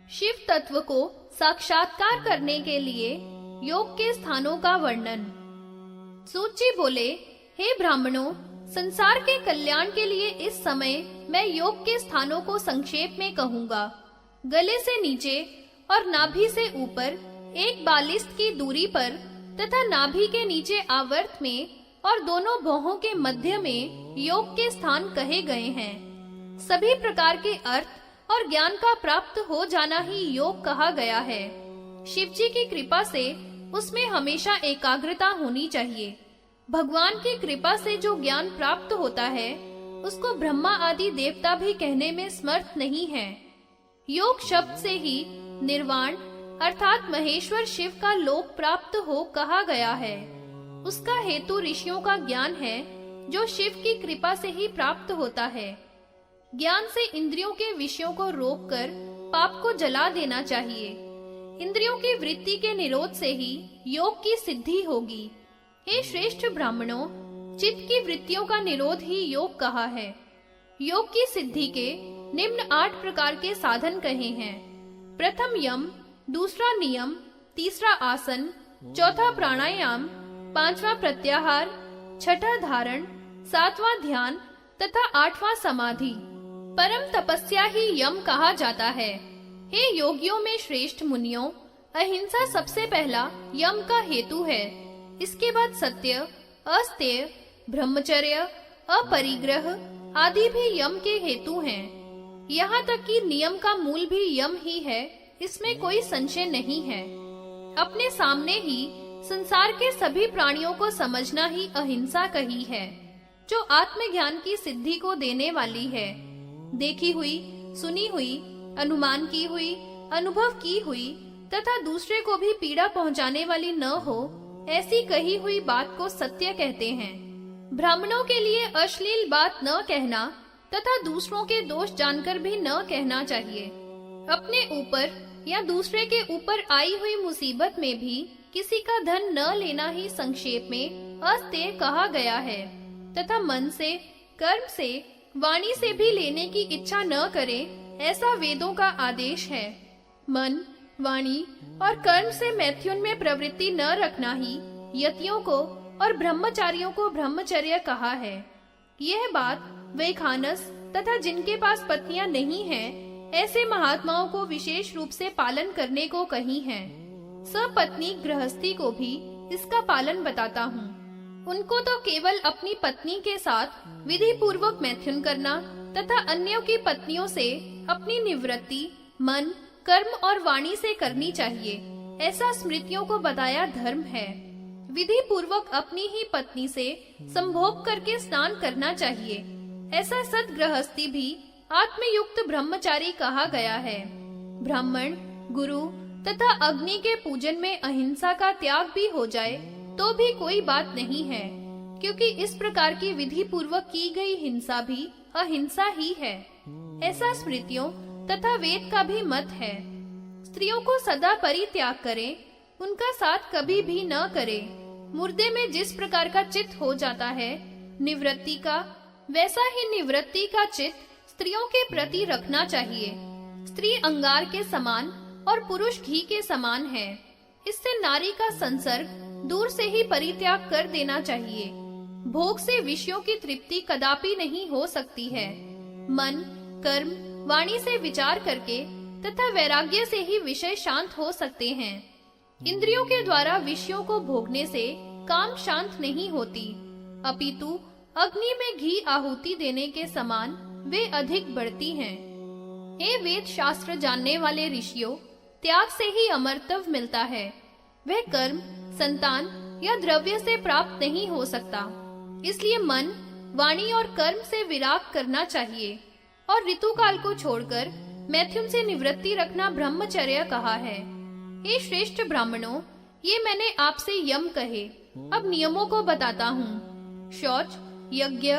शिव तत्व को साक्षात्कार करने के लिए योग के स्थानों का वर्णन। सूत जी बोले, हे ब्राह्मणों, संसार के कल्याण के लिए इस समय मैं योग के स्थानों को संक्षेप में कहूंगा। गले से नीचे और नाभि से ऊपर एक बालिस्त की दूरी पर तथा नाभि के नीचे आवर्त में और दोनों भौहों के मध्य में योग के स्थान कहे गए हैं। सभी प्रकार के अर्थ और ज्ञान का प्राप्त हो जाना ही योग कहा गया है। शिव जी की कृपा से उसमें हमेशा एकाग्रता होनी चाहिए। भगवान की कृपा से जो ज्ञान प्राप्त होता है उसको ब्रह्मा आदि देवता भी कहने में समर्थ नहीं है। योग शब्द से ही निर्वाण अर्थात महेश्वर शिव का लोक प्राप्त हो कहा गया है। उसका हेतु ऋषियों का ज्ञान है जो शिव की कृपा से ही प्राप्त होता है। ज्ञान से इंद्रियों के विषयों को रोककर पाप को जला देना चाहिए। इंद्रियों की वृत्ति के निरोध से ही योग की सिद्धि होगी। हे श्रेष्ठ ब्राह्मणों, चित्त की वृत्तियों का निरोध ही योग कहा है। योग की सिद्धि के निम्न 8 प्रकार के साधन कहे हैं। प्रथम यम, दूसरा नियम, तीसरा आसन, चौथा प्राणायाम, 5वां प्रत्याहार, छठा धारण, 7वां ध्यान तथा 8वां समाधि। परम तपस्या ही यम कहा जाता है। हे योगियों में श्रेष्ठ मुनियों, अहिंसा सबसे पहला यम का हेतु है। इसके बाद सत्य, अस्तेय, ब्रह्मचर्य, अपरिग्रह आदि भी यम के हेतु हैं। यहाँ तक कि नियम का मूल भी यम ही है, इसमें कोई संशय नहीं है। अपने सामने ही संसार के सभी प्राणियों को समझना ही अहिंसा कही है, जो आत्मज्ञान की सिद्धि को देने वाली है। देखी हुई, सुनी हुई, अनुमान की हुई, अनुभव की हुई तथा दूसरे को भी पीड़ा पहुंचाने वाली न हो, ऐसी कही हुई बात को सत्य कहते हैं। ब्राह्मणों के लिए अश्लील बात न कहना तथा दूसरों के दोष जानकर भी न कहना चाहिए। अपने ऊपर या दूसरे के ऊपर आई हुई मुसीबत में भी किसी का धन न लेना ही संक्षेप में अस्तेय कहा गया है तथा मन से, कर्म से, वाणी से भी लेने की इच्छा न करें, ऐसा वेदों का आदेश है। मन, वाणी और कर्म से मैथुन में प्रवृत्ति न रखना ही यतियों को और ब्रह्मचारियों को ब्रह्मचर्य कहा है। यह बात वैखानस तथा जिनके पास पत्नियां नहीं हैं, ऐसे महात्माओं को विशेष रूप से पालन करने को कही है। सपत्नी गृहस्थी को भी इसका पालन बताता हूँ। उनको तो केवल अपनी पत्नी के साथ विधि पूर्वक मैथुन करना तथा अन्यों की पत्नियों से अपनी निवृत्ति मन, कर्म और वाणी से करनी चाहिए, ऐसा स्मृतियों को बताया धर्म है। विधि पूर्वक अपनी ही पत्नी से संभोग करके स्नान करना चाहिए, ऐसा सद्गृहस्थी भी आत्मयुक्त ब्रह्मचारी कहा गया है। ब्राह्मण, गुरु तथा अग्नि के पूजन में अहिंसा का त्याग भी हो जाए तो भी कोई बात नहीं है, क्योंकि इस प्रकार की विधि पूर्वक की गई हिंसा भी अहिंसा ही है, ऐसा स्मृतियों तथा वेद का भी मत है। स्त्रियों को सदा परित्याग करें, उनका साथ कभी भी न करें। मुर्दे में जिस प्रकार का चित्त हो जाता है निवृत्ति का, वैसा ही निवृत्ति का चित्त स्त्रियों के प्रति रखना चाहिए। स्त्री अंगार के समान और पुरुष घी के समान है। इससे नारी का संसर्ग दूर से ही परित्याग कर देना चाहिए। भोग से विषयों की तृप्ति कदापि नहीं हो सकती है। मन, कर्म, वाणी से विचार करके तथा वैराग्य से ही विषय शांत हो सकते हैं। इंद्रियों के द्वारा विषयों को भोगने से काम शांत नहीं होती, अपितु अग्नि में घी आहुति देने के समान वे अधिक बढ़ती हैं। हे वेद शास्त्र जानने वाले ऋषियों, त्याग से ही अमरत्व मिलता है। वह कर्म, संतान या द्रव्य से प्राप्त नहीं हो सकता। इसलिए मन, वाणी और कर्म से विराग करना चाहिए और ऋतुकाल को छोड़कर मैथुन से निवृत्ति रखना ब्रह्मचर्य कहा है। हे श्रेष्ठ ब्राह्मणों, ये मैंने आपसे यम कहे, अब नियमों को बताता हूँ। शौच, यज्ञ,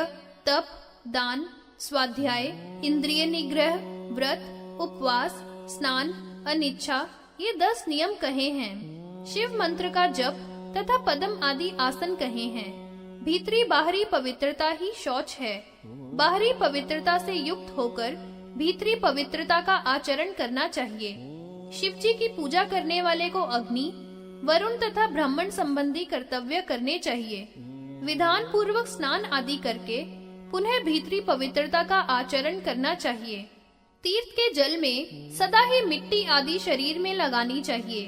तप, दान, स्वाध्याय, इंद्रिय निग्रह, व्रत, उपवास, स्नान, अनिच्छा, ये 10 नियम कहे हैं। शिव मंत्र का जप तथा पद्म आदि आसन कहे हैं। भीतरी बाहरी पवित्रता ही शौच है। बाहरी पवित्रता से युक्त होकर भीतरी पवित्रता का आचरण करना चाहिए। शिव जी की पूजा करने वाले को अग्नि, वरुण तथा ब्राह्मण संबंधी कर्तव्य करने चाहिए। विधान पूर्वक स्नान आदि करके पुनः भीतरी पवित्रता का आचरण करना चाहिए। तीर्थ के जल में सदा ही मिट्टी आदि शरीर में लगानी चाहिए।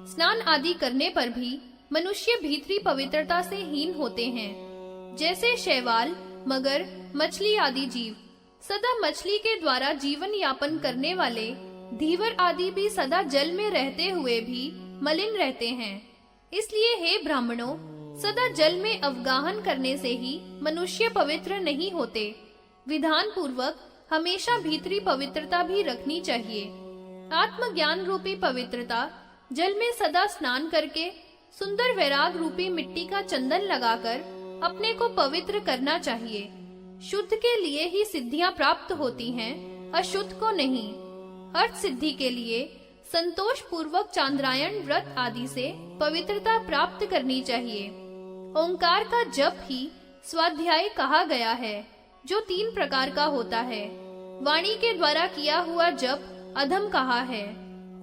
स्नान आदि करने पर भी मनुष्य भीतरी पवित्रता से हीन होते हैं। जैसे शैवाल, मगर, मछली आदि जीव सदा मछली के द्वारा जीवन यापन करने वाले धीवर आदि भी सदा जल में रहते हुए भी मलिन रहते हैं। इसलिए हे ब्राह्मणों, सदा जल में अवगाहन करने से ही मनुष्य पवित्र नहीं होते। विधान पूर्वक हमेशा भीतरी पवित्रता भी रखनी चाहिए। आत्मज्ञान रूपी पवित्रता जल में सदा स्नान करके सुंदर वैराग रूपी मिट्टी का चंदन लगाकर अपने को पवित्र करना चाहिए। शुद्ध के लिए ही सिद्धियां प्राप्त होती हैं, अशुद्ध को नहीं। अर्थ सिद्धि के लिए संतोष पूर्वक चांद्रायण व्रत आदि से पवित्रता प्राप्त करनी चाहिए। ओंकार का जप ही स्वाध्याय कहा गया है, जो 3 प्रकार का होता है। वाणी के द्वारा किया हुआ जप अधम कहा है।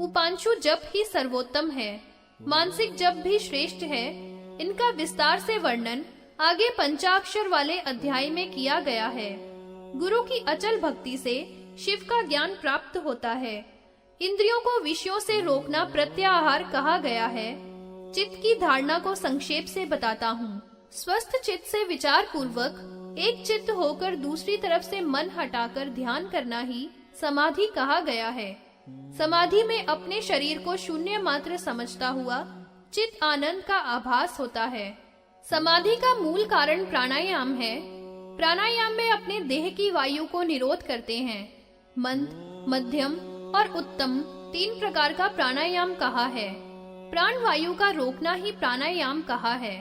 उपांशु जप ही सर्वोत्तम है। मानसिक जप भी श्रेष्ठ है। इनका विस्तार से वर्णन आगे पंचाक्षर वाले अध्याय में किया गया है। गुरु की अचल भक्ति से शिव का ज्ञान प्राप्त होता है। इंद्रियों को विषयों से रोकना प्रत्याहार कहा गया है। चित्त की धारणा को संक्षेप से बताता हूँ। स्वस्थ चित्त से विचार पूर्वक एक चित्त होकर दूसरी तरफ से मन हटाकर ध्यान करना ही समाधि कहा गया है। समाधि में अपने शरीर को शून्य मात्र समझता हुआ चित्त आनंद का आभास होता है। समाधि का मूल कारण प्राणायाम है। प्राणायाम में अपने देह की वायु को निरोध करते हैं। मंद, मध्यम और उत्तम 3 प्रकार का प्राणायाम कहा है। प्राण वायु का रोकना ही प्राणायाम कहा है।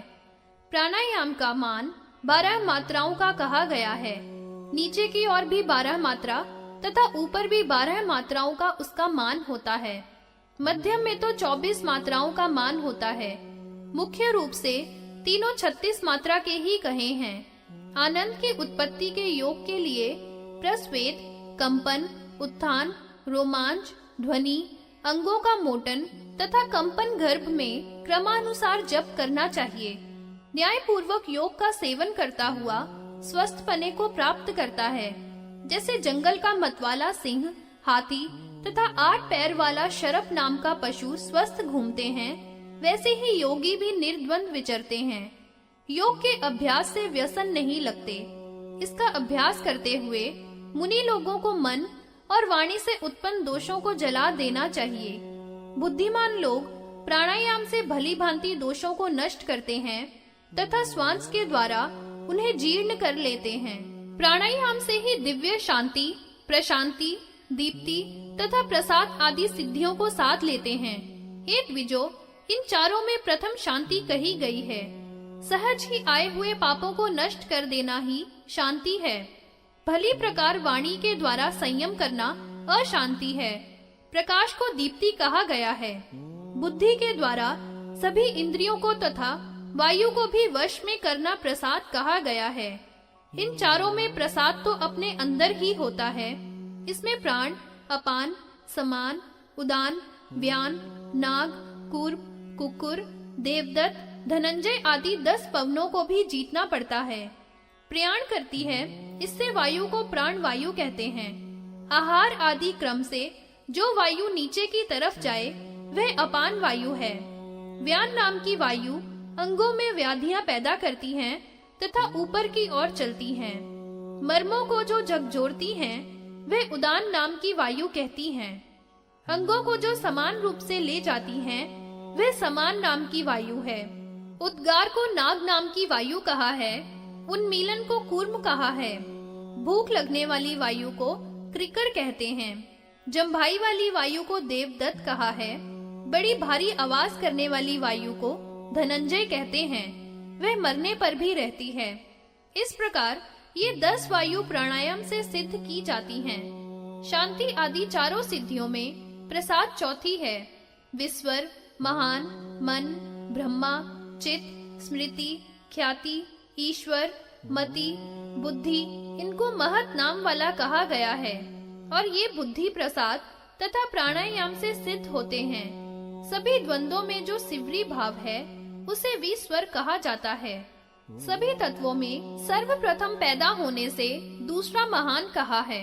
प्राणायाम का मान 12 मात्राओं का कहा गया है। नीचे की ओर भी 12 मात्रा तथा ऊपर भी 12 मात्राओं का उसका मान होता है। मध्यम में तो 24 मात्राओं का मान होता है। मुख्य रूप से तीनों 36 मात्रा के ही कहे हैं। आनंद की उत्पत्ति के योग के लिए प्रस्वेद, कंपन, उत्थान, रोमांच, ध्वनि, अंगों का मोटन तथा कंपन गर्भ में क्रमानुसार जप करना चाहिए। न्याय पूर्वक योग का सेवन करता हुआ स्वस्थ पने को प्राप्त करता है। जैसे जंगल का मतवाला सिंह, हाथी तथा 8 पैर वाला शरप नाम का पशु स्वस्थ घूमते हैं, वैसे ही योगी भी निर्द्वंद विचरते हैं। योग के अभ्यास से व्यसन नहीं लगते। इसका अभ्यास करते हुए मुनि लोगों को मन और वाणी से उत्पन्न दोषों को जला देना चाहिए। बुद्धिमान लोग प्राणायाम से भली भांति दोषों को नष्ट करते हैं तथा श्वास के द्वारा उन्हें जीर्ण कर लेते हैं। प्राणायाम से ही दिव्य शांति, प्रशांति, दीप्ति तथा प्रसाद आदि सिद्धियों को साथ लेते हैं। हे द्विजो, इन चारों में प्रथम शांति कही गई है। सहज ही आए हुए पापों को नष्ट कर देना ही शांति है। भली प्रकार वाणी के द्वारा संयम करना अशांति है। प्रकाश को दीप्ति कहा गया है। बुद्धि के द्वारा सभी इंद्रियों को तथा वायु को भी वश में करना प्रसाद कहा गया है। इन चारों में प्रसाद तो अपने अंदर ही होता है। इसमें प्राण, अपान, समान, उदान, व्यान, नाग, कूर्म, कुकुर, देवदत्त, धनंजय आदि 10 पवनों को भी जीतना पड़ता है। प्रयाण करती है, इससे वायु को प्राण वायु कहते हैं। आहार आदि क्रम से जो वायु नीचे की तरफ जाए वह अपान वायु है। व्यान नाम की वायु अंगों में व्याधियां पैदा करती हैं तथा ऊपर की ओर चलती हैं। मर्मों को जो झकझोरती हैं वह उदान नाम की वायु कहती हैं। अंगों को जो समान रूप से ले जाती हैं वह समान नाम की वायु है। उद्गार को नाग नाम की वायु कहा है। उन्मीलन को कूर्म कहा है। भूख लगने वाली वायु को क्रिकर कहते हैं। जम्भाई वाली वायु को देवदत्त कहा है। बड़ी भारी आवाज करने वाली वायु को धनंजय कहते हैं। वह मरने पर भी रहती है। इस प्रकार ये 10 वायु प्राणायाम से सिद्ध की जाती हैं। शांति आदि चारों सिद्धियों में प्रसाद चौथी है। विस्वर, महान, मन, ब्रह्मा, चित्त, स्मृति, ख्याति, ईश्वर, मति, बुद्धि, इनको महत नाम वाला कहा गया है। और ये बुद्धि प्रसाद तथा प्राणायाम से सिद्ध होते हैं। सभी द्वंद्वों में जो सिवरी भाव है उसे विस्वर कहा जाता है। सभी तत्वों में सर्वप्रथम पैदा होने से दूसरा महान कहा है।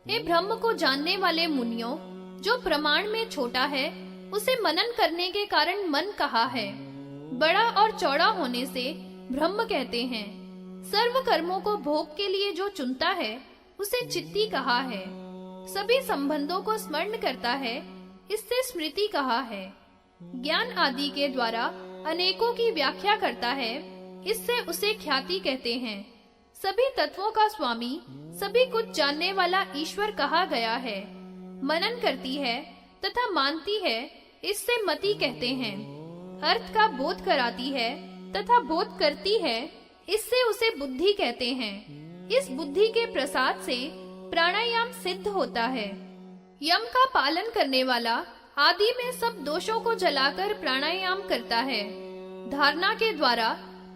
हे ब्रह्म को जानने वाले मुनियों, जो प्रमाण में छोटा है उसे मनन करने के कारण मन कहा है। बड़ा और चौड़ा होने से ब्रह्म कहते हैं। सर्व कर्मों को भोग के लिए जो चुनता है उसे चित्ती कहा है। सभी संबंधों को स्मरण करता है, इससे स्मृति कहा है। ज्ञान आदि के द्वारा अनेकों की व्याख्या करता है, इससे उसे ख्याति कहते हैं। सभी तत्वों का स्वामी, सभी कुछ जानने वाला ईश्वर कहा गया है। मनन करती है तथा मानती है, इससे मति कहते हैं। अर्थ का बोध कराती है तथा बोध करती है, इससे उसे बुद्धि कहते हैं। इस बुद्धि के प्रसाद से प्राणायाम सिद्ध होता है। यम का पालन करने वाला आदि में सब दोषों को जलाकर प्राणायाम करता है। धारणा के द्वारा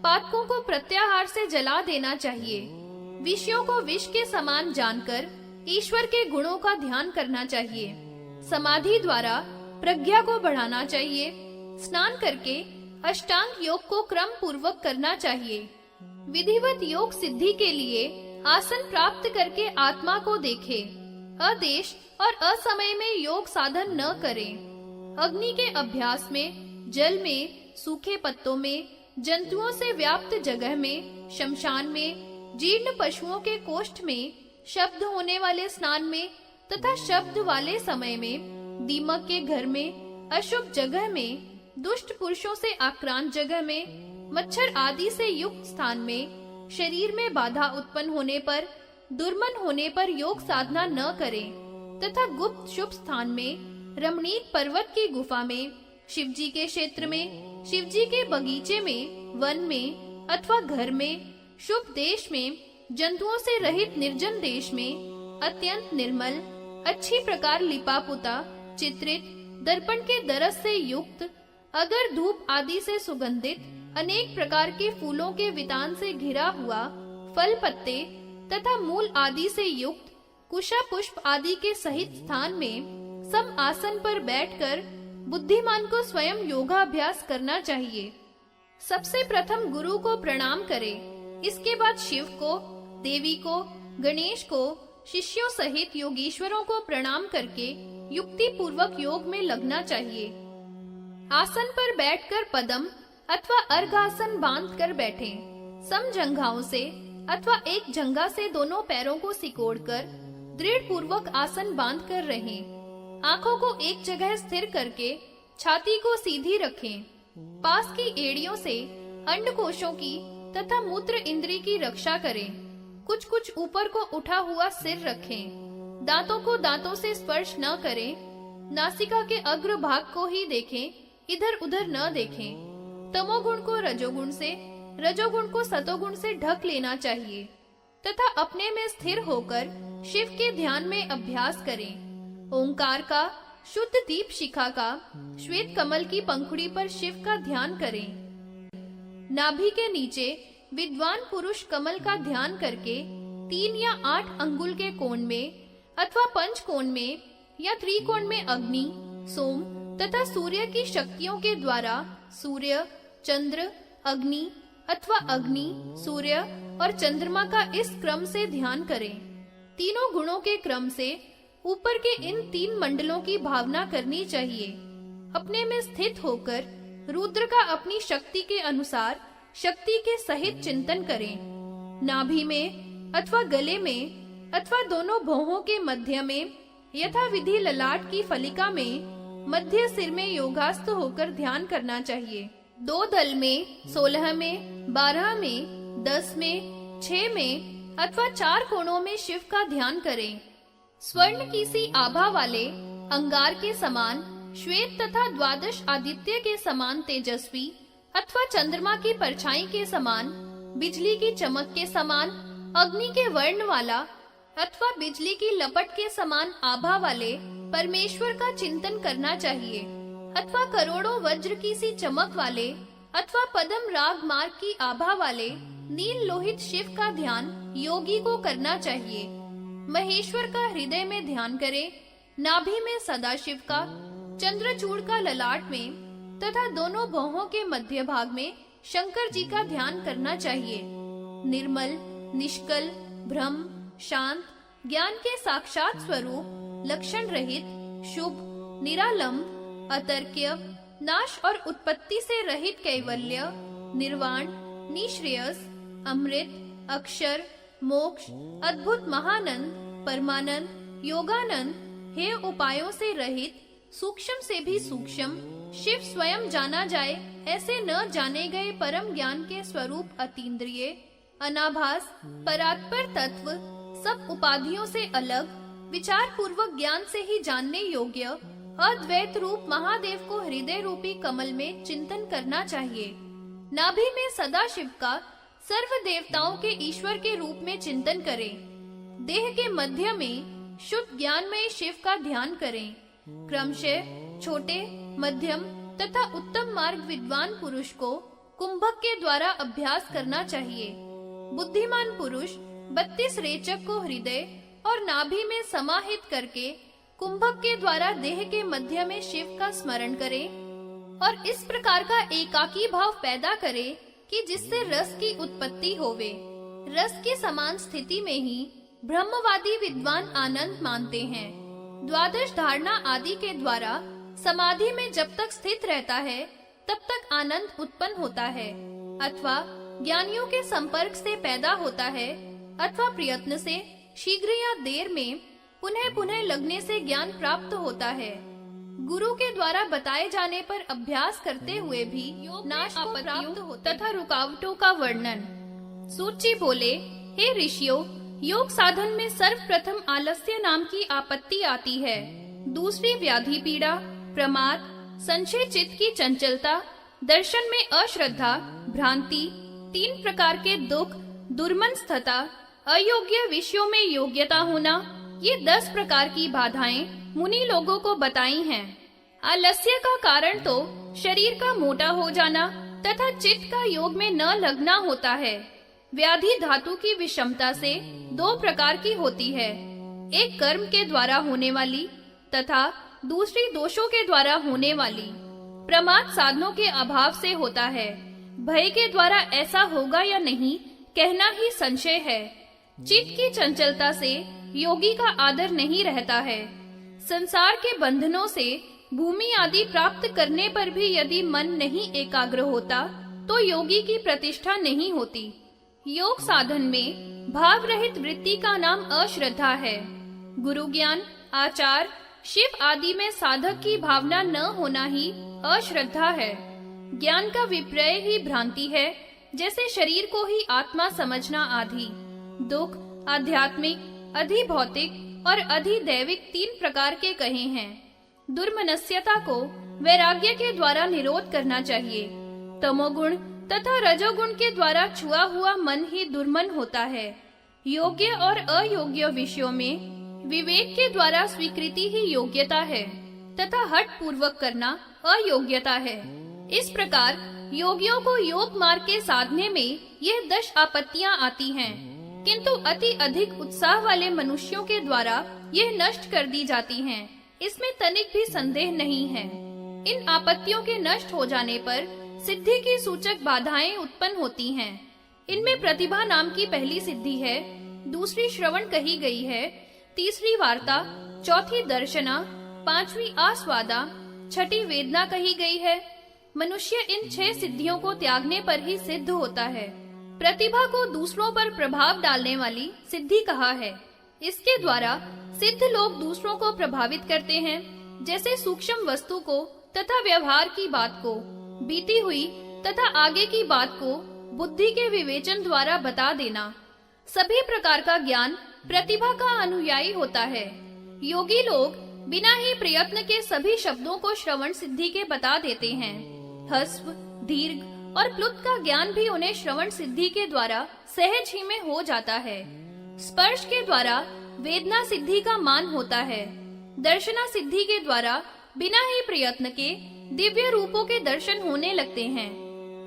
पातकों को प्रत्याहार से जला देना चाहिए। विषयों को विष के समान जानकर ईश्वर के गुणों का ध्यान करना चाहिए। समाधि द्वारा प्रज्ञा को बढ़ाना चाहिए। स्नान करके अष्टांग योग को क्रम पूर्वक करना चाहिए। विधिवत योग सिद्धि के लिए आसन प्राप्त करके आत्मा को देखे। अदेश और असमय में योग साधन न करें। अग्नि के अभ्यास में, जल में, सूखे पत्तों में, जंतुओं से व्याप्त जगह में, शमशान में, जीर्ण पशुओं के कोष्ठ में, शब्द होने वाले स्नान में तथा शब्द वाले समय में, दीमक के घर में, अशुभ जगह में, दुष्ट पुरुषों से आक्रांत जगह में, मच्छर आदि से युक्त स्थान में, शरीर में बाधा उत्पन्न होने पर, दुर्मन होने पर योग साधना न करें तथा गुप्त शुभ स्थान में, रमणीक पर्वत की गुफा में, शिवजी के क्षेत्र में, शिवजी के बगीचे में, वन में अथवा घर में, शुभ देश में, जंतुओं से रहित निर्जन देश में, अत्यंत निर्मल, अच्छी प्रकार लिपा पुता, चित्रित, दर्पण के दरस से युक्त, अगर धूप आदि से सुगंधित, अनेक प्रकार के फूलों के वितान से घिरा हुआ, फल पत्ते तथा मूल आदि से युक्त, कुशा पुष्प आदि के सहित स्थान में सम आसन पर बैठकर बुद्धिमान को स्वयं योगाभ्यास करना चाहिए। सबसे प्रथम गुरु को प्रणाम करें। इसके बाद शिव को, देवी को, गणेश को, शिष्यों सहित योगीश्वरों को प्रणाम करके युक्ति पूर्वक योग में लगना चाहिए। आसन पर बैठकर पदम अथवा अर्घासन बांध कर बैठें। सम जंघाओं से अथवा एक जंघा से दोनों पैरों को सिकोड़कर दृढ़ पूर्वक आसन बांध कर रहें। आंखों को एक जगह स्थिर करके छाती को सीधी रखें। पास की एड़ियों से अंडकोशों की तथा मूत्र इंद्री की रक्षा करें। कुछ कुछ ऊपर को उठा हुआ सिर रखें। दांतों को दांतों से स्पर्श न करें। नासिका के अग्र भाग को ही देखें, इधर उधर न देखें। तमोगुण को रजोगुण से, रजोगुण को सतोगुण से ढक लेना चाहिए तथा अपने में स्थिर होकर शिव के ध्यान में अभ्यास करें। ओंकार का, शुद्ध दीप शिखा का, श्वेत कमल की पंखुड़ी पर शिव का ध्यान करें। नाभि के नीचे विद्वान पुरुष कमल का ध्यान करके 3 या 8 अंगुल के कोण में अथवा पंच कोण में या त्रिकोण में अग्नि, सोम तथा सूर्य की शक्तियों के द्वारा सूर्य, चंद्र, अग्नि अथवा अग्नि, सूर्य और चंद्रमा का इस क्रम से ध्यान करें। तीनों गुणों के क्रम से ऊपर के इन 3 मंडलों की भावना करनी चाहिए। अपने में स्थित होकर रुद्र का अपनी शक्ति के अनुसार शक्ति के सहित चिंतन करें। नाभि में अथवा गले में अथवा दोनों भौहों के मध्य में यथा विधि ललाट की फलिका में मध्य सिर में योगास्त होकर ध्यान करना चाहिए। 2 दल में, 16 में, 12 में, 10 में, 6 में अथवा 4 कोणों में शिव का ध्यान करें। स्वर्ण की सी आभा वाले, अंगार के समान, श्वेत तथा द्वादश आदित्य के समान तेजस्वी अथवा चंद्रमा की परछाई के समान, बिजली की चमक के समान, अग्नि के वर्ण वाला अथवा बिजली की लपट के समान आभा वाले परमेश्वर का चिंतन करना चाहिए। अथवा करोड़ों वज्र की सी चमक वाले अथवा पद्म राग मार्ग की आभा वाले नील लोहित शिव का ध्यान योगी को करना चाहिए। महेश्वर का हृदय में ध्यान करें। नाभि में सदाशिव का, चंद्रचूड़ का ललाट में तथा दोनों भौहों के मध्य भाग में शंकर जी का ध्यान करना चाहिए। निर्मल, निष्कल, ब्रह्म, शांत, ज्ञान के साक्षात स्वरूप, लक्षण रहित, शुभ, निरालंब, अतर्क्य, नाश और उत्पत्ति से रहित कैवल्य, निर्वाण, निश्रेयस, अमृत, अक्षर, मोक्ष, अद्भुत महानंद, परमानंद, योगानंद, हे उपायों से रहित, सूक्ष्म से भी सूक्ष्म, शिव स्वयं जाना जाए ऐसे न जाने गए परम ज्ञान के स्वरूप अतीन्द्रिय, अनाभास, परात्पर तत्व, सब उपाधियों से अलग, विचार पूर्वक ज्ञान से ही जानने योग्य अद्वैत रूप महादेव को हृदय रूपी कमल में चिंतन करना चाहिए। नाभि में सदा शिव का, सर्व देवताओं के ईश्वर के रूप में चिंतन करें। देह के मध्य में शुद्ध ज्ञान में शिव का ध्यान करें। क्रमशः छोटे, मध्यम तथा उत्तम मार्ग विद्वान पुरुष को कुंभक के द्वारा अभ्यास करना चाहिए। बुद्धिमान पुरुष 32 रेचक को हृदय और नाभि में समाहित करके कुंभक के द्वारा देह के मध्य में शिव का स्मरण करे और इस प्रकार का एकाकी भाव पैदा करे कि जिससे रस की उत्पत्ति होवे। रस की समान स्थिति में ही ब्रह्मवादी विद्वान आनंद मानते हैं। द्वादश धारणा आदि के द्वारा समाधि में जब तक स्थित रहता है तब तक आनंद उत्पन्न होता है, अथवा ज्ञानियों के संपर्क से पैदा होता है, अथवा प्रयत्न से शीघ्र या देर में पुनः पुनः लगने से ज्ञान प्राप्त होता है। गुरु के द्वारा बताए जाने पर अभ्यास करते हुए भी नाश को प्राप्त होता तथा रुकावटों का वर्णन। सूची बोले, हे ऋषियों, योग साधन में सर्वप्रथम आलस्य नाम की आपत्ति आती है। दूसरी व्याधि पीड़ा, प्रमाद, संशय, चित्त की चंचलता, दर्शन में अश्रद्धा, भ्रांति, 3 प्रकार के दुख, दुर्मनस्थता, अयोग्य विषयों में योग्यता होना, ये 10 प्रकार की बाधाएं मुनि लोगों को बताई हैं। आलस्य का कारण तो शरीर का मोटा हो जाना तथा चित्त का योग में न लगना होता है। व्याधि धातु की विषमता से 2 प्रकार की होती है, एक कर्म के द्वारा होने वाली तथा दूसरी दोषों के द्वारा होने वाली। प्रमाद साधनों के अभाव से होता है। भय के द्वारा ऐसा होगा या नहीं कहना ही संशय है। चित्त की चंचलता से योगी का आदर नहीं रहता है। संसार के बंधनों से भूमि आदि प्राप्त करने पर भी यदि मन नहीं एकाग्र होता तो योगी की प्रतिष्ठा नहीं होती। योग साधन में भाव रहित वृत्ति का नाम अश्रद्धा है। गुरु ज्ञान, आचार, शिव आदि में साधक की भावना न होना ही अश्रद्धा है। ज्ञान का विपर्य ही भ्रांति है, जैसे शरीर को ही आत्मा समझना आदि। दुख आध्यात्मिक, अधिभौतिक और अधिदैविक 3 प्रकार के कहे हैं। दुर्मनस्यता को वैराग्य के द्वारा निरोध करना चाहिए। तमोगुण तथा रजोगुण के द्वारा छुआ हुआ मन ही दुर्मन होता है। योग्य और अयोग्य विषयों में विवेक के द्वारा स्वीकृति ही योग्यता है तथा हठ पूर्वक करना अयोग्यता है। इस प्रकार योगियों को योग मार्ग के साधने में यह 10 आपत्तियां आती हैं, किंतु अति अधिक उत्साह वाले मनुष्यों के द्वारा यह नष्ट कर दी जाती हैं। इसमें तनिक भी संदेह नहीं है। इन आपत्तियों के नष्ट हो जाने पर सिद्धि की सूचक बाधाएं उत्पन्न होती हैं। इनमें प्रतिभा नाम की पहली सिद्धि है, दूसरी श्रवण कही गई है, तीसरी वार्ता, चौथी दर्शना, 5वीं आस्वादा, 6ठी वेदना कही गई है। मनुष्य इन 6 सिद्धियों को त्यागने पर ही सिद्ध होता है। प्रतिभा को दूसरों पर प्रभाव डालने वाली सिद्धि कहा है। इसके द्वारा सिद्ध लोग दूसरों को प्रभावित करते हैं, जैसे सूक्ष्म वस्तु को तथा व्यवहार की बात को, बीती हुई तथा आगे की बात को बुद्धि के विवेचन द्वारा बता देना। सभी प्रकार का ज्ञान प्रतिभा का अनुयायी होता है। योगी लोग बिना ही प्रयत्न के सभी शब्दों को श्रवण सिद्धि के बता देते हैं। ह्रस्व, दीर्घ और प्लुत का ज्ञान भी उन्हें श्रवण सिद्धि के द्वारा सहज ही में हो जाता है। स्पर्श के द्वारा वेदना सिद्धि का मान होता है। दर्शना सिद्धि के द्वारा बिना ही प्रयत्न के दिव्य रूपों के दर्शन होने लगते हैं।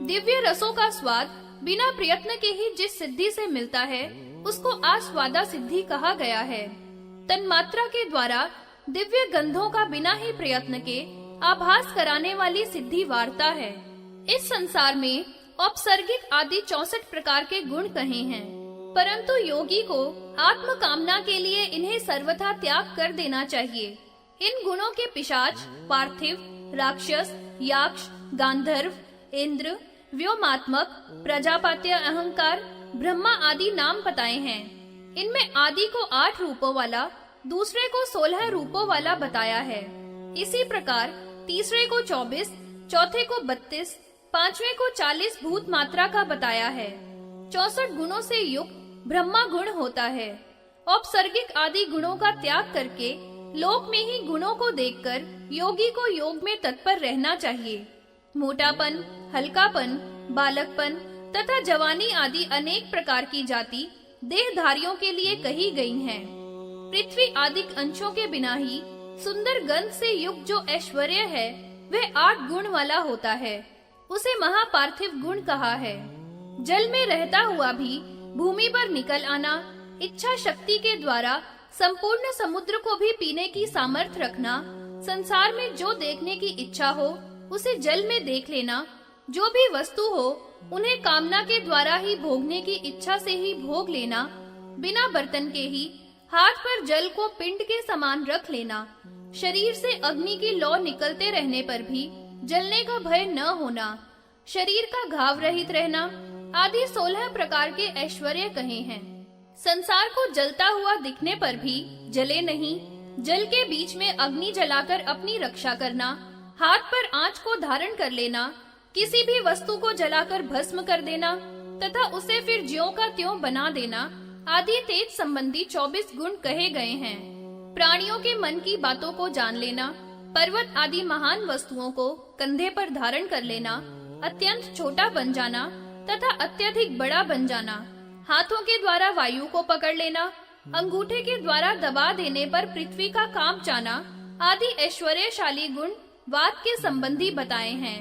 दिव्य रसों का स्वाद बिना प्रयत्न के ही जिस सिद्धि से मिलता है उसको आस्वादा सिद्धि कहा गया है। तन्मात्रा के द्वारा दिव्य गंधों का बिना ही प्रयत्न के आभास कराने वाली सिद्धि वार्ता है। इस संसार में औपसर्गिक आदि 64 प्रकार के गुण कहे हैं, परंतु योगी को आत्म कामना के लिए इन्हें सर्वथा त्याग कर देना चाहिए। इन गुणों के पिशाच, पार्थिव, राक्षस, याक्ष, गांधर्व, इंद्र, व्योमात्मक, प्रजापत्य, अहंकार, ब्रह्मा आदि नाम बताए हैं। इनमें आदि को 8 रूपों वाला, दूसरे को 16 रूपों वाला बताया है। इसी प्रकार तीसरे को 24, चौथे को 32, पांचवे को 40 भूत मात्रा का बताया है। 64 गुणों से युक्त ब्रह्मा गुण होता है। औपसर्गिक आदि गुणों का त्याग करके लोक में ही गुणों को देखकर योगी को योग में तत्पर रहना चाहिए। मोटापन, हल्कापन, बालकपन तथा जवानी आदि अनेक प्रकार की जाति देहधारियों के लिए कही गई हैं। पृथ्वी आदि अंशों के बिना ही सुंदर गंध से युक्त जो ऐश्वर्य है वह 8 गुण वाला होता है। उसे महापार्थिव गुण कहा है। जल में रहता हुआ भी भूमि पर निकल आना, इच्छा शक्ति के द्वारा संपूर्ण समुद्र को भी पीने की सामर्थ्य रखना, संसार में जो देखने की इच्छा हो उसे जल में देख लेना, जो भी वस्तु हो उन्हें कामना के द्वारा ही भोगने की इच्छा से ही भोग लेना, बिना बर्तन के ही हाथ पर जल को पिंड के समान रख लेना, शरीर से अग्नि की लौ निकलते रहने पर भी जलने का भय न होना, शरीर का घाव रहित रहना आदि 16 प्रकार के ऐश्वर्य कहे हैं। संसार को जलता हुआ दिखने पर भी जले नहीं, जल के बीच में अग्नि जलाकर अपनी रक्षा करना, हाथ पर आंच को धारण कर लेना, किसी भी वस्तु को जलाकर भस्म कर देना तथा उसे फिर ज्यों का त्यों बना देना आदि तेज संबंधी 24 गुण कहे गए हैं। प्राणियों के मन की बातों को जान लेना, पर्वत आदि महान वस्तुओं को कंधे पर धारण कर लेना, अत्यंत छोटा बन जाना तथा अत्यधिक बड़ा बन जाना, हाथों के द्वारा वायु को पकड़ लेना, अंगूठे के द्वारा दबा देने पर पृथ्वी का काम जाना आदि ऐश्वर्यशाली गुण वात के संबंधी बताए हैं।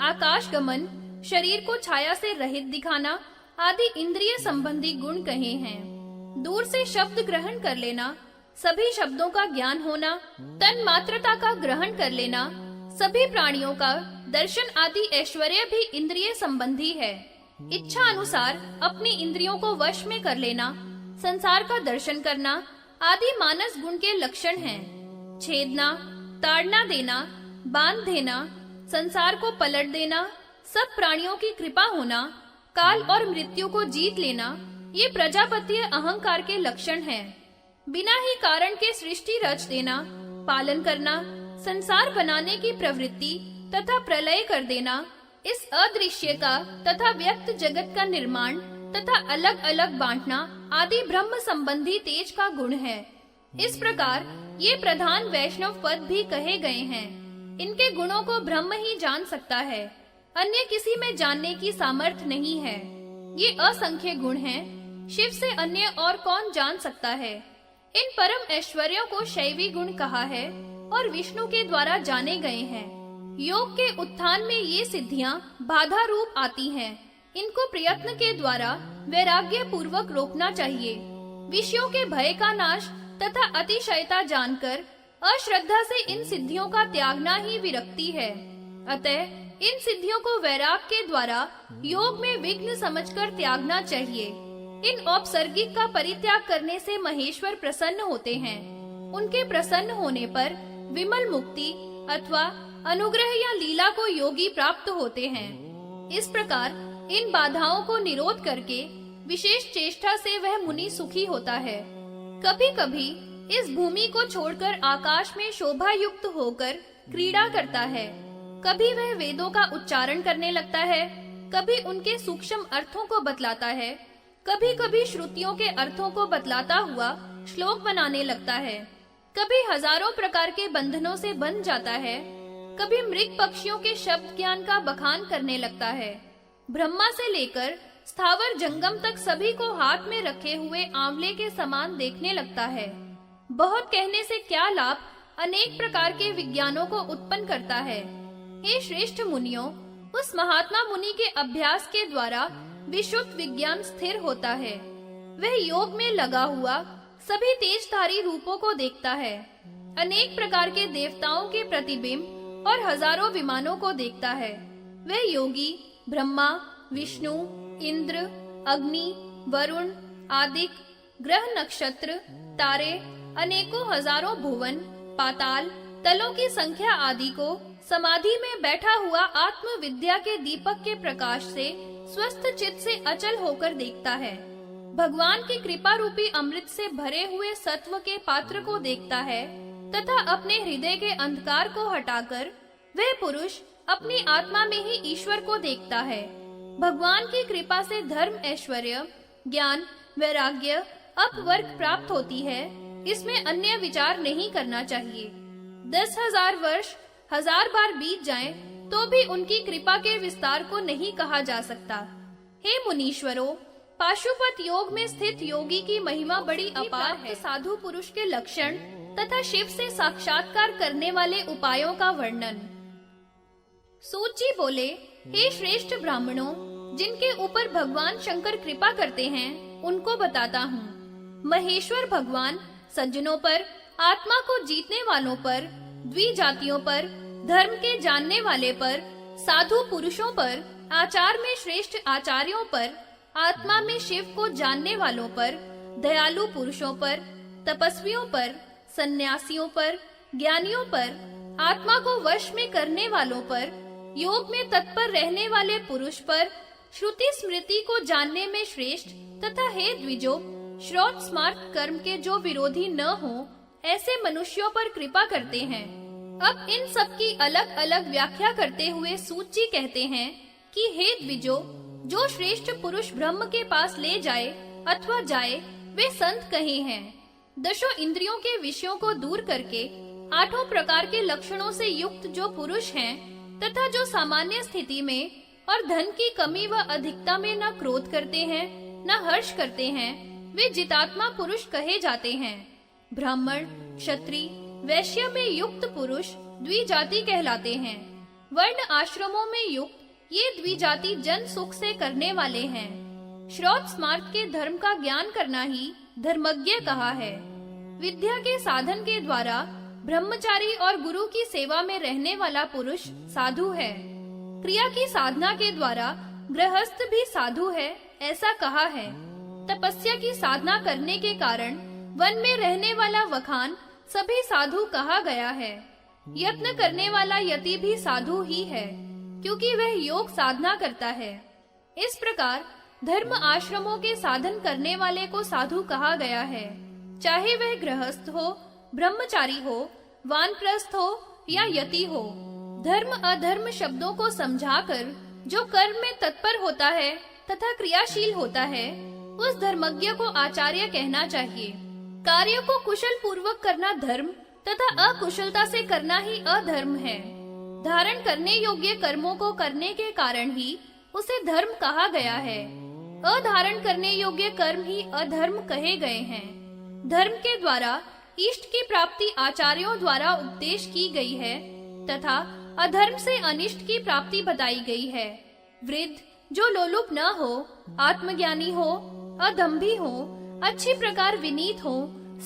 आकाश गमन, शरीर को छाया से रहित दिखाना आदि इंद्रिय संबंधी गुण कहे हैं। दूर से शब्द ग्रहण कर लेना, सभी शब्दों का ज्ञान होना, तन मात्रता का ग्रहण कर लेना, सभी प्राणियों का दर्शन आदि ऐश्वर्य भी इंद्रिय संबंधी है। इच्छा अनुसार अपनी इंद्रियों को वश में कर लेना, संसार का दर्शन करना आदि मानस गुण के लक्षण हैं। छेदना, ताड़ना देना, बांध देना, संसार को पलट देना, सब प्राणियों की कृपा होना, काल और मृत्यु को जीत लेना, ये प्रजापतीय अहंकार के लक्षण हैं। बिना ही कारण के सृष्टि रच देना, पालन करना, संसार बनाने की प्रवृत्ति तथा प्रलय कर देना, इस अदृश्य का तथा व्यक्त जगत का निर्माण तथा अलग अलग बांटना आदि ब्रह्म संबंधी तेज का गुण है। इस प्रकार ये प्रधान वैष्णव पद भी कहे गए हैं। इनके गुणों को ब्रह्म ही जान सकता है, अन्य किसी में जानने की सामर्थ्य नहीं है। ये असंख्य गुण हैं, शिव से अन्य और कौन जान सकता है। इन परम ऐश्वर्यों को शैवी गुण कहा है और विष्णु के द्वारा जाने गए हैं। योग के उत्थान में ये सिद्धियां बाधा रूप आती हैं। इनको प्रयत्न के द्वारा वैराग्य पूर्वक रोकना चाहिए। विषयों के भय का नाश तथा अतिशयता जानकर अश्रद्धा से इन सिद्धियों का त्यागना ही विरक्ति है। अतः इन सिद्धियों को वैराग के द्वारा योग में विघ्न समझकर त्यागना चाहिए। इन औपसर्गिक का परित्याग करने से महेश्वर प्रसन्न होते हैं। उनके प्रसन्न होने पर विमल मुक्ति अथवा अनुग्रह या लीला को योगी प्राप्त होते हैं। इस प्रकार इन बाधाओं को निरोध करके विशेष चेष्टा से वह मुनि सुखी होता है। कभी कभी इस भूमि को छोड़कर आकाश में शोभा युक्त होकर क्रीड़ा करता है। कभी वह वेदों का उच्चारण करने लगता है, कभी उनके सूक्ष्म अर्थों को बतलाता है, कभी कभी श्रुतियों के अर्थों को बतलाता हुआ श्लोक बनाने लगता है, कभी हजारों प्रकार के बंधनों से बंध जाता है, कभी मृग पक्षियों के शब्द ज्ञान का बखान करने लगता है। ब्रह्मा से लेकर स्थावर जंगम तक सभी को हाथ में रखे हुए आंवले के समान देखने लगता है। बहुत कहने से क्या लाभ, अनेक प्रकार के विज्ञानों को उत्पन्न करता है। हे श्रेष्ठ मुनियों, उस महात्मा मुनि के अभ्यास के द्वारा विशुद्ध विज्ञान स्थिर होता है। वह योग में लगा हुआ सभी तेजधारी रूपों को देखता है। अनेक प्रकार के देवताओं के प्रतिबिंब और हजारों विमानों को देखता है। वह योगी ब्रह्मा, विष्णु, इंद्र, अग्नि, वरुण, आदिक, ग्रह, नक्षत्र, तारे, अनेकों हजारों भुवन, पाताल, तलों की संख्या आदि को समाधि में बैठा हुआ आत्म विद्या के दीपक के प्रकाश से स्वस्थ चित्त से अचल होकर देखता है। भगवान की कृपा रूपी अमृत से भरे हुए सत्व के पात्र को देखता है तथा अपने हृदय के अंधकार को हटाकर वह पुरुष अपनी आत्मा में ही ईश्वर को देखता है। भगवान की कृपा से धर्म, ऐश्वर्य, ज्ञान, वैराग्य, अपवर्ग प्राप्त होती है। इसमें अन्य विचार नहीं करना चाहिए। 10,000 वर्ष 1000 बार बीत जाएं, तो भी उनकी कृपा के विस्तार को नहीं कहा जा सकता। हे मुनीश्वरों, पाशुपत योग में स्थित योगी की महिमा बड़ी अपार है। साधु पुरुष के लक्षण तथा शिव से साक्षात्कार करने वाले उपायों का वर्णन। सूत जी बोले, हे श्रेष्ठ ब्राह्मणों, जिनके ऊपर भगवान शंकर कृपा करते हैं, उनको बताता हूँ। महेश्वर भगवान सज्जनों पर, आत्मा को जीतने वालों पर, द्विजातियों पर, धर्म के जानने वाले पर, साधु पुरुषों पर, आचार में श्रेष्ठ आचार्यों पर, आत्मा में शिव को जानने वालों पर, दयालु पुरुषों पर, तपस्वियों पर, सन्यासियों पर, ज्ञानियों पर, आत्मा को वश में करने वालों पर, योग में तत्पर रहने वाले पुरुष पर, श्रुति स्मृति को जानने में श्रेष्ठ तथा हे द्विजो, श्रौत स्मार्त कर्म के जो विरोधी न हो, ऐसे मनुष्यों पर कृपा करते हैं। अब इन सब की अलग अलग व्याख्या करते हुए सूत जी कहते हैं कि हे द्विजो, जो श्रेष्ठ पुरुष ब्रह्म के पास ले जाए अथवा जाए, वे संत कहे हैं। दशों इंद्रियों के विषयों को दूर करके 8 प्रकार के लक्षणों से युक्त जो पुरुष हैं तथा जो सामान्य स्थिति में और धन की कमी व अधिकता में न क्रोध करते हैं न हर्ष करते हैं, वे जितात्मा पुरुष कहे जाते हैं। ब्राह्मण, क्षत्रिय, वैश्य में युक्त पुरुष द्विजाति कहलाते हैं। वर्ण आश्रमों में युक्त ये द्विजाति जन सुख से करने वाले हैं। श्रौत स्मार्त के धर्म का ज्ञान करना ही धर्मज्ञ कहा है। विद्या के साधन के द्वारा ब्रह्मचारी और गुरु की सेवा में रहने वाला पुरुष साधु है। क्रिया की साधना के द्वारा गृहस्थ भी साधु है, ऐसा कहा है। तपस्या की साधना करने के कारण वन में रहने वाला वखान सभी साधु कहा गया है। यत्न करने वाला यति भी साधु ही है, क्योंकि वह योग साधना करता है। इस प्रकार धर्म आश्रमों के साधन करने वाले को साधु कहा गया है, चाहे वह गृहस्थ हो, ब्रह्मचारी हो, वानप्रस्थ हो या यति हो। धर्म अधर्म शब्दों को समझाकर जो कर्म में तत्पर होता है तथा क्रियाशील होता है, उस धर्मज्ञ को आचार्य कहना चाहिए। कार्य को कुशल पूर्वक करना धर्म तथा अकुशलता से करना ही अधर्म है। धारण करने योग्य कर्मों को करने के कारण ही उसे धर्म कहा गया है। अधारण करने योग्य कर्म ही अधर्म कहे गए हैं। धर्म के द्वारा इष्ट की प्राप्ति आचार्यों द्वारा उपदेश की गई है तथा अधर्म से अनिष्ट की प्राप्ति बताई गई है। वृद्ध जो लोलुप न हो, आत्मज्ञानी हो, अदम्भी हो, अच्छी प्रकार विनीत हो,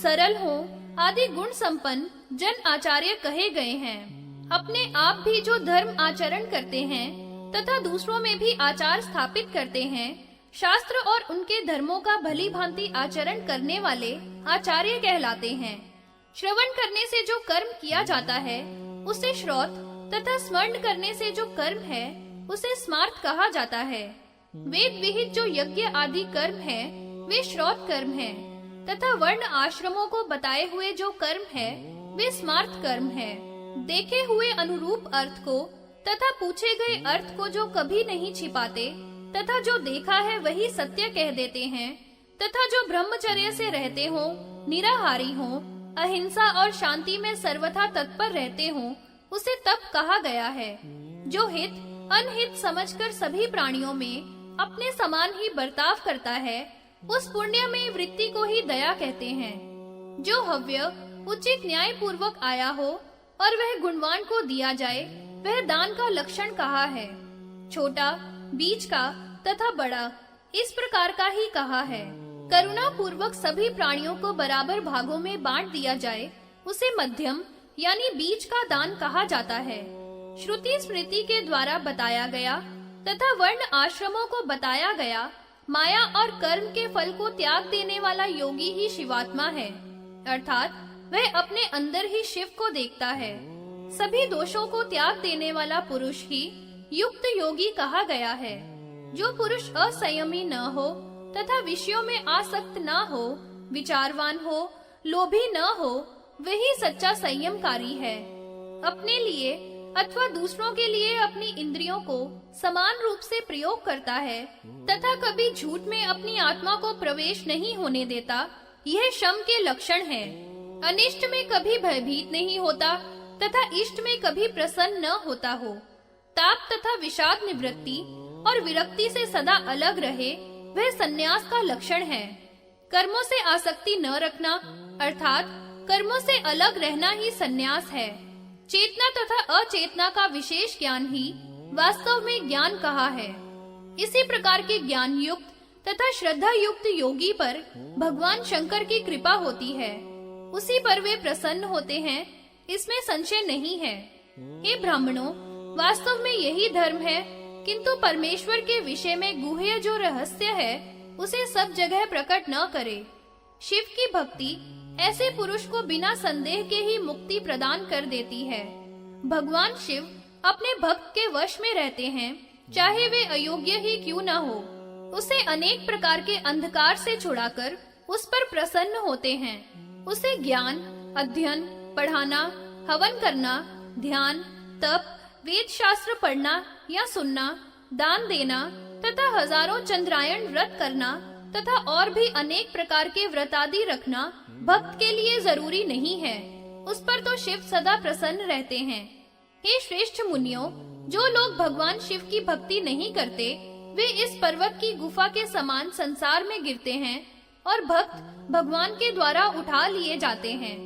सरल हो, आदि गुण संपन्न जन आचार्य कहे गए हैं। अपने आप भी जो धर्म आचरण करते हैं तथा दूसरों में भी आचार स्थापित करते हैं, शास्त्र और उनके धर्मों का भली भांति आचरण करने वाले आचार्य कहलाते हैं। श्रवण करने से जो कर्म किया जाता है उसे श्रौत तथा स्मरण करने से जो कर्म है उसे स्मार्त कहा जाता है। वेद विहित जो यज्ञ आदि कर्म है वे श्रौत कर्म है तथा वर्ण आश्रमों को बताए हुए जो कर्म है वे स्मार्त कर्म है। देखे हुए अनुरूप अर्थ को तथा पूछे गए अर्थ को जो कभी नहीं छिपाते तथा जो देखा है वही सत्य कह देते हैं तथा जो ब्रह्मचर्य से रहते हो, निराहारी हो, अहिंसा और शांति में सर्वथा तत्पर रहते हो, उसे तप कहा गया है। जो हित अनहित समझकर सभी प्राणियों में अपने समान ही बर्ताव करता है, उस पुण्य में वृत्ति को ही दया कहते हैं। जो हव्य उचित न्याय पूर्वक आया हो और वह गुणवान को दिया जाए, वह दान का लक्षण कहा है। छोटा, बीच का तथा बड़ा, इस प्रकार का ही कहा है। करुणा पूर्वक सभी प्राणियों को बराबर भागों में बांट दिया जाए, उसे मध्यम यानी बीज का दान कहा जाता है। श्रुति स्मृति के द्वारा बताया गया तथा वर्ण आश्रमों को बताया गया माया और कर्म के फल को त्याग देने वाला योगी ही शिवात्मा है, अर्थात वह अपने अंदर ही शिव को देखता है। सभी दोषों को त्याग देने वाला पुरुष ही युक्त योगी कहा गया है। जो पुरुष असंयमी न हो तथा विषयों में आसक्त न हो, विचारवान हो, लोभी न हो, वही सच्चा संयमकारी है। अपने लिए अथवा दूसरों के लिए अपनी इंद्रियों को समान रूप से प्रयोग करता है तथा कभी झूठ में अपनी आत्मा को प्रवेश नहीं होने देता, यह शम के लक्षण है। अनिष्ट में कभी भयभीत नहीं होता तथा इष्ट में कभी प्रसन्न न होता हो। ताप तथा विषाद निवृत्ति और विरक्ति से सदा अलग रहे, वह संन्यास का लक्षण है। कर्मों से आसक्ति न रखना अर्थात कर्मों से अलग रहना ही संन्यास है। चेतना तथा अचेतना का विशेष ज्ञान ही वास्तव में ज्ञान कहा है। इसी प्रकार के ज्ञान युक्त तथा श्रद्धा युक्त योगी पर भगवान शंकर की कृपा होती है। उसी पर वे प्रसन्न होते हैं, इसमें संशय नहीं है। हे ब्राह्मणों, वास्तव में यही धर्म है, किंतु परमेश्वर के विषय में गुह्य जो रहस्य है उसे सब जगह प्रकट न करे। शिव की भक्ति ऐसे पुरुष को बिना संदेह के ही मुक्ति प्रदान कर देती है। भगवान शिव अपने भक्त के वश में रहते हैं, चाहे वे अयोग्य ही क्यों न हो। उसे अनेक प्रकार के अंधकार से छुड़ाकर उस पर प्रसन्न होते हैं। उसे ज्ञान, अध्ययन, पढ़ाना, हवन करना, ध्यान, तप, वेद शास्त्र पढ़ना या सुनना, दान देना तथा हजारों चंद्रायण व्रत करना तथा और भी अनेक प्रकार के व्रत आदि रखना भक्त के लिए जरूरी नहीं है। उस पर तो शिव सदा प्रसन्न रहते हैं। हे श्रेष्ठ मुनियों, जो लोग भगवान शिव की भक्ति नहीं करते, वे इस पर्वत की गुफा के समान संसार में गिरते हैं और भक्त भगवान के द्वारा उठा लिए जाते हैं।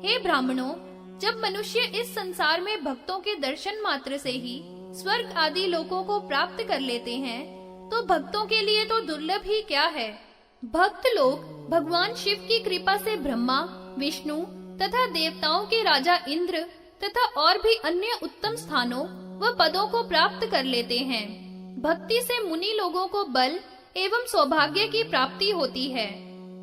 हे ब्राह्मणों, जब मनुष्य इस संसार में भक्तों के दर्शन मात्र से ही स्वर्ग आदि लोकों को प्राप्त कर लेते हैं, तो भक्तों के लिए तो दुर्लभ ही क्या है। भक्त लोग भगवान शिव की कृपा से ब्रह्मा, विष्णु तथा देवताओं के राजा इंद्र तथा और भी अन्य उत्तम स्थानों व पदों को प्राप्त कर लेते हैं। भक्ति से मुनि लोगों को बल एवं सौभाग्य की प्राप्ति होती है।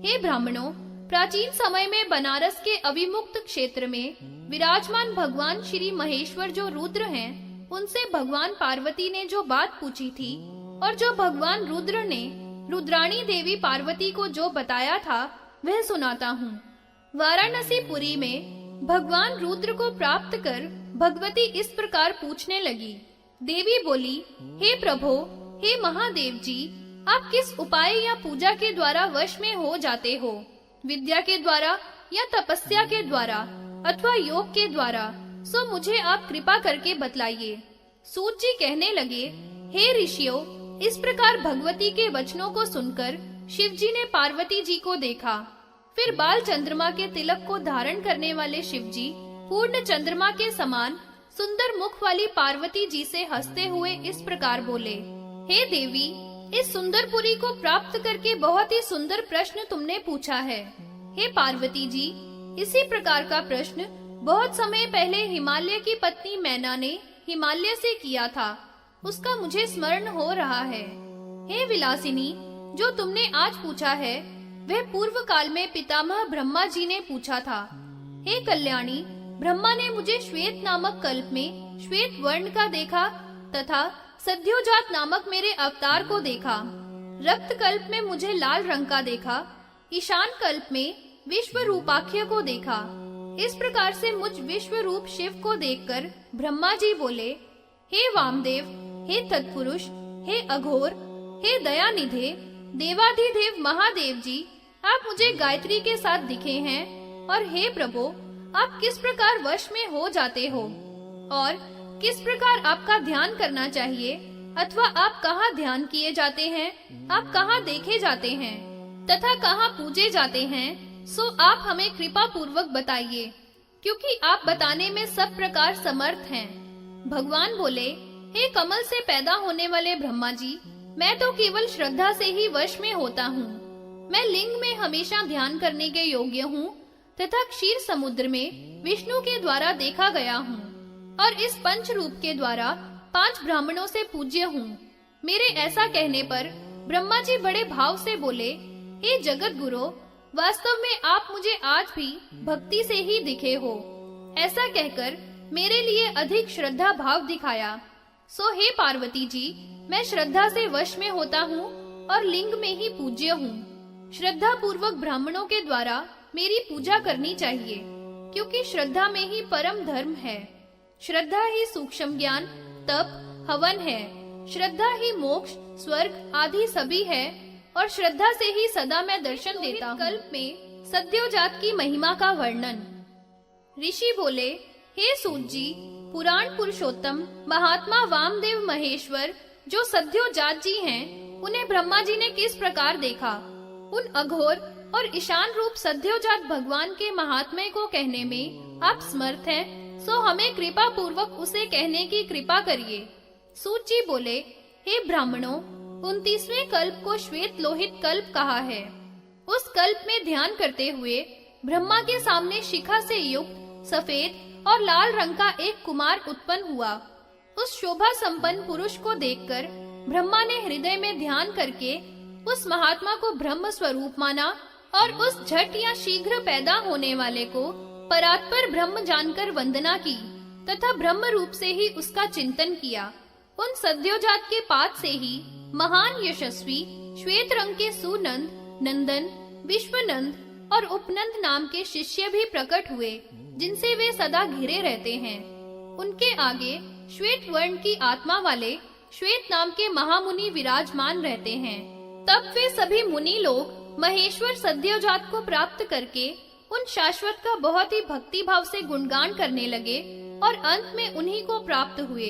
हे ब्राह्मणों, प्राचीन समय में बनारस के अविमुक्त क्षेत्र में विराजमान भगवान श्री महेश्वर जो रुद्र हैं, उनसे भगवान पार्वती ने जो बात पूछी थी और जो भगवान रुद्र ने रुद्राणी देवी पार्वती को जो बताया था, वह सुनाता हूँ। वाराणसी पुरी में भगवान रुद्र को प्राप्त कर भगवती इस प्रकार पूछने लगी। देवी बोली, हे प्रभो, हे महादेव जी, आप किस उपाय या पूजा के द्वारा वश में हो जाते हो? विद्या के द्वारा या तपस्या के द्वारा अथवा योग के द्वारा? सो मुझे आप कृपा करके बतलाइए। सूत जी कहने लगे, हे ऋषियों, इस प्रकार भगवती के वचनों को सुनकर शिव जी ने पार्वती जी को देखा। फिर बाल चंद्रमा के तिलक को धारण करने वाले शिव जी पूर्ण चंद्रमा के समान सुंदर मुख वाली पार्वती जी से हंसते हुए इस प्रकार बोले, हे देवी, इस सुंदरपुरी को प्राप्त करके बहुत ही सुंदर प्रश्न तुमने पूछा है। हे पार्वती जी, इसी प्रकार का प्रश्न बहुत समय पहले हिमालय की पत्नी मैना ने हिमालय से किया था, उसका मुझे स्मरण हो रहा है। हे विलासिनी, जो तुमने आज पूछा है वह पूर्व काल में पितामह ब्रह्मा जी ने पूछा था। हे कल्याणी, ब्रह्मा ने मुझे श्वेत नामक कल्प में श्वेत वर्ण का देखा तथा सद्योजात नामक मेरे अवतार को देखा। रक्त कल्प में मुझे लाल रंग का देखा। ईशान कल्प में विश्व रूपाख्य को देखा। इस प्रकार से मुझ विश्व रूप शिव को देखकर ब्रह्मा जी बोले, हे वामदेव, हे तत्पुरुष, हे अघोर, हे दयानिधे, देवाधिदेव महादेव जी, आप मुझे गायत्री के साथ दिखे हैं और हे प्रभु, आप किस प्रकार वश में हो जाते हो और किस प्रकार आपका ध्यान करना चाहिए अथवा आप कहाँ ध्यान किए जाते हैं, आप कहाँ देखे जाते हैं तथा कहाँ पूजे जाते हैं, सो आप हमें कृपा पूर्वक बताइए, क्योंकि आप बताने में सब प्रकार समर्थ हैं। भगवान बोले, हे कमल से पैदा होने वाले ब्रह्मा जी, मैं तो केवल श्रद्धा से ही वश में होता हूँ। मैं लिंग में हमेशा ध्यान करने के योग्य हूँ तथा क्षीर समुद्र में विष्णु के द्वारा देखा गया हूँ और इस पंच रूप के द्वारा 5 ब्राह्मणों से पूज्य हूँ। मेरे ऐसा कहने पर ब्रह्मा जी बड़े भाव से बोले, हे जगत गुरु, वास्तव में आप मुझे आज भी भक्ति से ही दिखे हो। ऐसा कहकर मेरे लिए अधिक श्रद्धा भाव दिखाया। सो हे पार्वती जी, मैं श्रद्धा से वश में होता हूँ और लिंग में ही पूज्य हूँ। श्रद्धा पूर्वक ब्राह्मणों के द्वारा मेरी पूजा करनी चाहिए, क्योंकि श्रद्धा में ही परम धर्म है। श्रद्धा ही सूक्ष्म ज्ञान, तप, हवन है। श्रद्धा ही मोक्ष, स्वर्ग आदि सभी है और श्रद्धा से ही सदा मैं दर्शन देता हूँ। कल्प में सद्योजात की महिमा का वर्णन। ऋषि बोले, हे सूत जी, पुराण पुरुषोत्तम महात्मा वामदेव महेश्वर जो सद्योजात जी हैं, उन्हें ब्रह्मा जी ने किस प्रकार देखा। उन अघोर और ईशान रूप सद्योजात भगवान के महात्म्य को कहने में आप समर्थ हैं, सो हमें कृपा पूर्वक उसे कहने की कृपा करिए। सूत जी बोले, हे ब्राह्मणों, 29वें कल्प को श्वेत लोहित कल्प कहा है। उस कल्प में ध्यान करते हुए ब्रह्मा के सामने शिखा से युक्त सफेद और लाल रंग का एक कुमार उत्पन्न हुआ। उस शोभा संपन्न पुरुष को देखकर ब्रह्मा ने हृदय में ध्यान करके उस महात्मा को ब्रह्म स्वरूप माना और उस झट या शीघ्र पैदा होने वाले को परात्पर ब्रह्म जानकर वंदना की तथा ब्रह्म रूप से ही उसका चिंतन किया। उन सद्योजात के पात से ही महान यशस्वी श्वेत रंग के सुनंद, नंदन, विश्वनंद और उपनंद नाम के शिष्य भी प्रकट हुए, जिनसे वे सदा घिरे रहते हैं। उनके आगे श्वेत वर्ण की आत्मा वाले श्वेत नाम के महामुनि विराजमान रहते हैं। तब वे सभी मुनि लोग महेश्वर सद्योजात को प्राप्त करके उन शाश्वत का बहुत ही भक्ति भाव से गुणगान करने लगे और अंत में उन्हीं को प्राप्त हुए।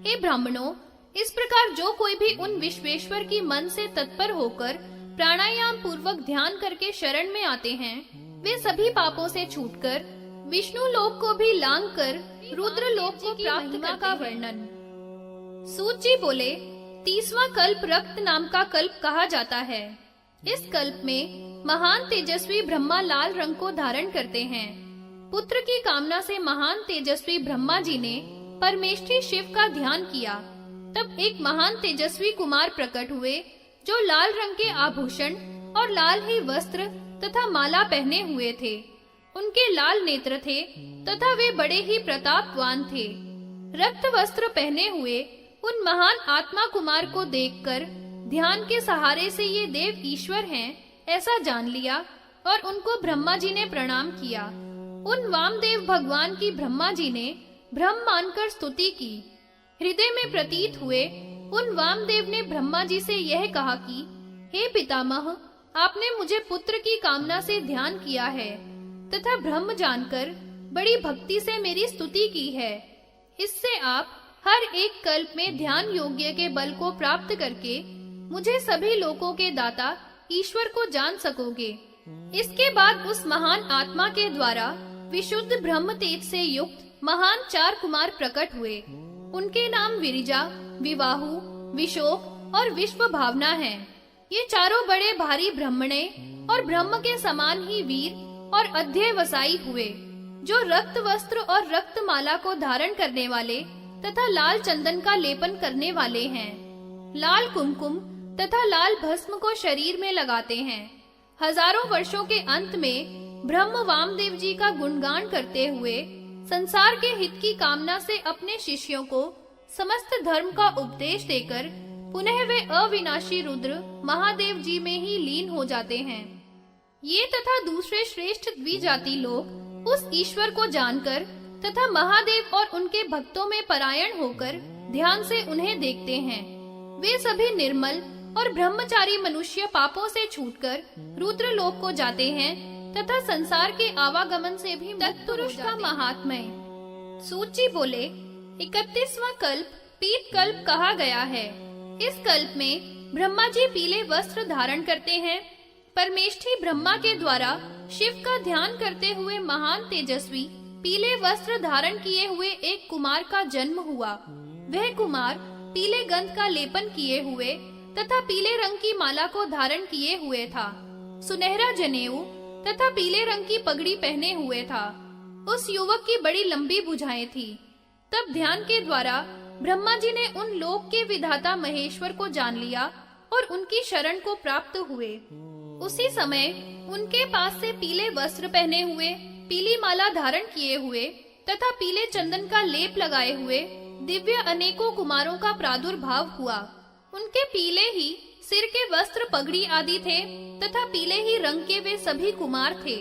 हे ब्राह्मणों, इस प्रकार जो कोई भी उन विश्वेश्वर की मन से तत्पर होकर प्राणायाम पूर्वक ध्यान करके शरण में आते हैं, वे सभी पापों से छूटकर विष्णु लोक को भी लांग कर रुद्र लोक को प्राप्त का वर्णन। सूत जी बोले, 30वां कल्प रक्त नाम का कल्प कहा जाता है। इस कल्प में महान तेजस्वी ब्रह्मा लाल रंग को धारण करते हैं। पुत्र की कामना से महान तेजस्वी ब्रह्मा जी ने परमेष्ठी शिव का ध्यान किया। तब एक महान तेजस्वी कुमार प्रकट हुए जो लाल रंग के आभूषण और लाल ही वस्त्र तथा माला पहने हुए थे। उनके लाल नेत्र थे तथा वे बड़े ही प्रतापवान थे। रक्त वस्त्र पहने हुए उन महान आत्मा कुमार को देखकर ध्यान के सहारे से ये देव ईश्वर हैं, ऐसा जान लिया और उनको ब्रह्मा जी ने प्रणाम किया। उन वामदेव भगवान की ब्रह्मा जी ने ब्रह्म मानकर स्तुति की। हृदय में प्रतीत हुए उन वामदेव ने ब्रह्मा जी से यह कहा कि हे पितामह, आपने मुझे पुत्र की कामना से ध्यान किया है तथा ब्रह्म जानकर बड़ी भक्ति से मेरी स्तुति की है। इससे आप हर एक कल्प में ध्यान योग्य के बल को प्राप्त करके मुझे सभी लोकों के दाता ईश्वर को जान सकोगे। इसके बाद उस महान आत्मा के द्वारा विशुद्ध ब्रह्म तेज से युक्त महान 4 कुमार प्रकट हुए। उनके नाम विरिजा, विवाहु, विशोक और विश्व भावना हैं। ये चारों बड़े भारी ब्रह्मणे और ब्रह्म के समान ही वीर और अध्यवसायी हुए, जो रक्त वस्त्र और रक्त माला को धारण करने वाले तथा लाल चंदन का लेपन करने वाले हैं। लाल कुमकुम तथा लाल भस्म को शरीर में लगाते हैं। हजारों वर्षों के अंत में ब्रह्म वामदेव जी का गुणगान करते हुए संसार के हित की कामना से अपने शिष्यों को समस्त धर्म का उपदेश देकर पुनः वे अविनाशी रुद्र महादेव जी में ही लीन हो जाते हैं। ये तथा दूसरे श्रेष्ठ द्विजाति लोग उस ईश्वर को जानकर तथा महादेव और उनके भक्तों में परायण होकर ध्यान से उन्हें देखते हैं। वे सभी निर्मल और ब्रह्मचारी मनुष्य पापों से छूटकर रुद्र लोक को जाते हैं तथा संसार के आवागमन से भी तत्पुरुष का महात्म्य। सूत जी बोले, 31वां कल्प पीत कल्प कहा गया है। इस कल्प में ब्रह्मा जी पीले वस्त्र धारण करते हैं। परमेष्ठी ब्रह्मा के द्वारा शिव का ध्यान करते हुए महान तेजस्वी पीले वस्त्र धारण किए हुए एक कुमार का जन्म हुआ। वह कुमार पीले गंध का लेपन किए हुए तथा पीले रंग की माला को धारण किए हुए था। सुनहरा जनेऊ तथा पीले रंग की पगड़ी पहने हुए था। उस युवक की बड़ी लंबी भुजाएं थी। तब ध्यान के द्वारा ब्रह्मा जी ने उन लोक के विधाता महेश्वर को जान लिया और उनकी शरण को प्राप्त हुए। उसी समय उनके पास से पीले वस्त्र पहने हुए, पीली माला धारण किए हुए तथा पीले चंदन का लेप लगाए हुए दिव्य अनेकों कुमारों का प्रादुर्भाव हुआ। उनके पीले ही सिर के वस्त्र, पगड़ी आदि थे तथा पीले ही रंग के वे सभी कुमार थे।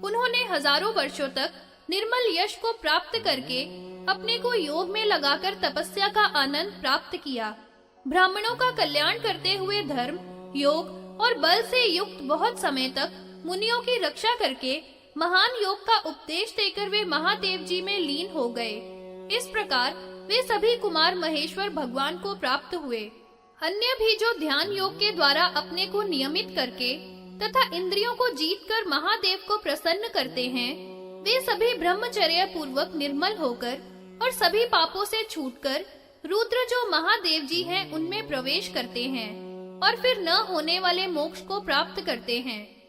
उन्होंने हजारों वर्षों तक निर्मल यश को प्राप्त करके अपने को योग में लगाकर तपस्या का आनंद प्राप्त किया। ब्राह्मणों का कल्याण करते हुए धर्म, योग और बल से युक्त बहुत समय तक मुनियों की रक्षा करके महान योग का उपदेश देकर वे महादेव जी में लीन हो गए। इस प्रकार वे सभी कुमार महेश्वर भगवान को प्राप्त हुए। अन्य भी जो ध्यान योग के द्वारा अपने को नियमित करके तथा इंद्रियों को जीतकर महादेव को प्रसन्न करते हैं, वे सभी ब्रह्मचर्य पूर्वक निर्मल होकर और सभी पापों से छूटकर रुद्र जो महादेव जी हैं उनमें प्रवेश करते हैं और फिर न होने वाले मोक्ष को प्राप्त करते हैं।